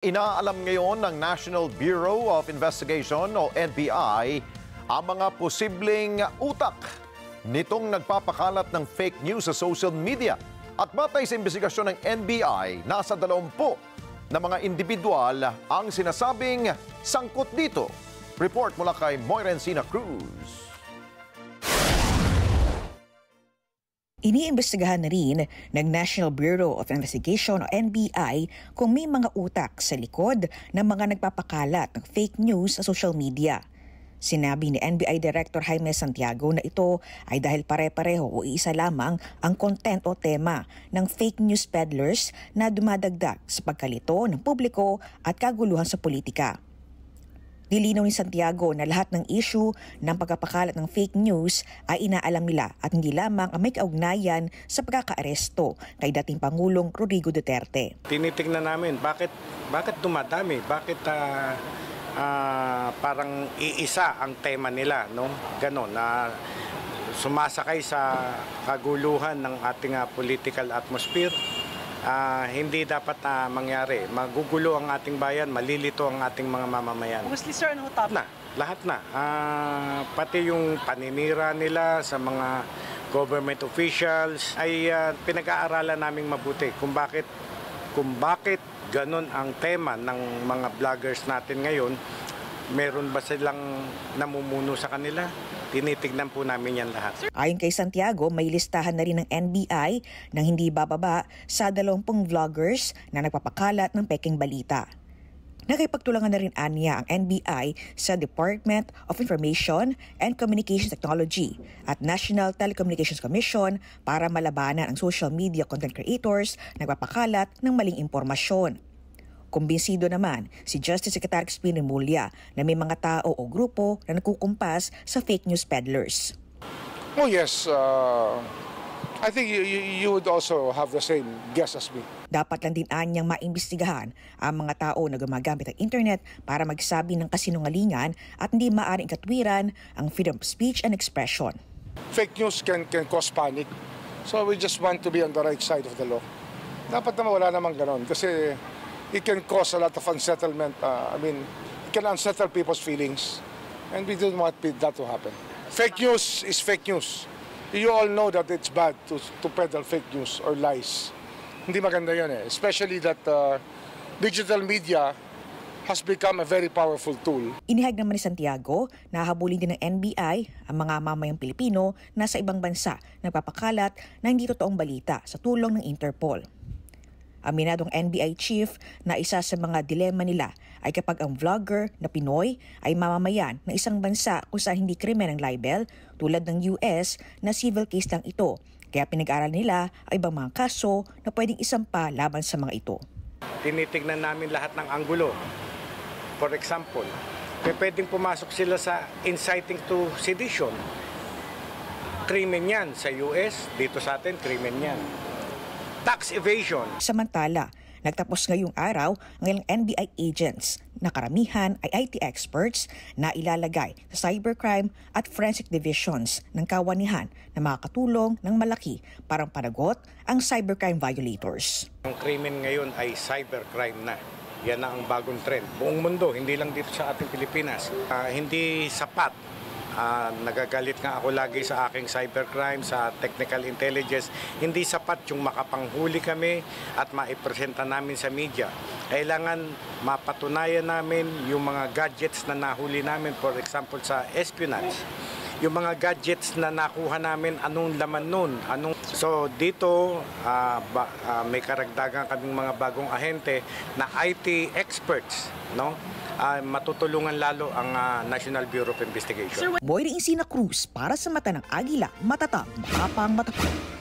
Inaalam ngayon ng National Bureau of Investigation o NBI ang mga posibleng utak nitong nagpapakalat ng fake news sa social media. At batay sa investigasyon ng NBI, nasa 20 na mga individual ang sinasabing sangkot dito. Report mula kay Moira Encina Cruz. Iniimbestigahan na rin ng National Bureau of Investigation o NBI kung may mga utak sa likod ng mga nagpapakalat ng fake news sa social media. Sinabi ni NBI Director Jaime Santiago na ito ay dahil pare-pareho o isa lamang ang content o tema ng fake news peddlers na dumadagdag sa pagkalito ng publiko at kaguluhan sa politika. Nilinaw ni Santiago na lahat ng issue ng pagpapakalat ng fake news ay inaalam nila at hindi lamang ang may kaugnayan sa pagkakaaresto kay dating Pangulong Rodrigo Duterte. Tinitingnan namin bakit dumadami, bakit parang iisa ang tema nila, no? Ganon na sumasakay sa kaguluhan ng ating political atmosphere. Hindi dapat mangyari. Magugulo ang ating bayan, malilito ang ating mga mamamayan. Mostly, sir, ano top? Lahat na. Pati yung paninira nila sa mga government officials ay pinag-aaralan naming mabuti kung bakit ganun ang tema ng mga vloggers natin ngayon. Meron ba silang namumuno sa kanila? Tinitignan po namin yan lahat. Ayon kay Santiago, may listahan na rin ng NBI ng hindi bababa sa 20 vloggers na nagpapakalat ng peking balita. Nakipagtulangan na rin aniya ang NBI sa Department of Information and Communications Technology at National Telecommunications Commission para malabanan ang social media content creators na nagpapakalat ng maling impormasyon. Kumbinsido naman si Justice Secretary Crispin Remulla na may mga tao o grupo na nagkukumpas sa fake news peddlers. Oh yes, I think you would also have the same guess as me. Dapat lang din anyang maimbestigahan ang mga tao na gumagamit ng internet para magsabi ng kasinungalingan at hindi maaaring katwiran ang freedom of speech and expression. Fake news can cause panic. So we just want to be on the right side of the law. Dapat naman wala namang ganon kasi it can cause a lot of unsettlement. It can unsettle people's feelings. And we don't want that to happen. Fake news is fake news. You all know that it's bad to peddle fake news or lies. Hindi maganda yun eh. Especially that digital media has become a very powerful tool. Inihag naman ni Santiago na habulin din ng NBI ang mga mamayang Pilipino na sa ibang bansa nagpapakalat na hindi totoong balita sa tulong ng Interpol. Aminadong NBI chief na isa sa mga dilema nila ay kapag ang vlogger na Pinoy ay mamamayan ng isang bansa kung saan hindi krimen ang libel tulad ng US na civil case lang ito. Kaya pinag-aaral nila ang ibang mga kaso na pwedeng isampa laban sa mga ito. Tinitignan namin lahat ng anggulo. For example, pwedeng pumasok sila sa inciting to sedition. Krimen yan sa US, dito sa atin, krimen yan. Tax evasion. Samantala, nagtapos ngayong araw ang ilang NBI agents na karamihan ay IT experts na ilalagay sa cybercrime at forensic divisions ng kawanihan na makakatulong ng malaki para panagot ang cybercrime violators. Ang krimen ngayon ay cybercrime na. Yan na ang bagong trend. Buong mundo, hindi lang dito sa ating Pilipinas. Hindi sapat. Nagagalit nga ako lagi sa aking cybercrime, sa technical intelligence. Hindi sapat yung makapanghuli kami at maipresenta namin sa media. Kailangan mapatunayan namin yung mga gadgets na nahuli namin, for example sa espionage. Yung mga gadgets na nakuha namin, anong laman nun? So dito, may karagdagan kaming mga bagong ahente na IT experts, no? Matutulungan lalo ang National Bureau of Investigation. Moira Encina Cruz para sa Mata ng Agila, matatag, matapang.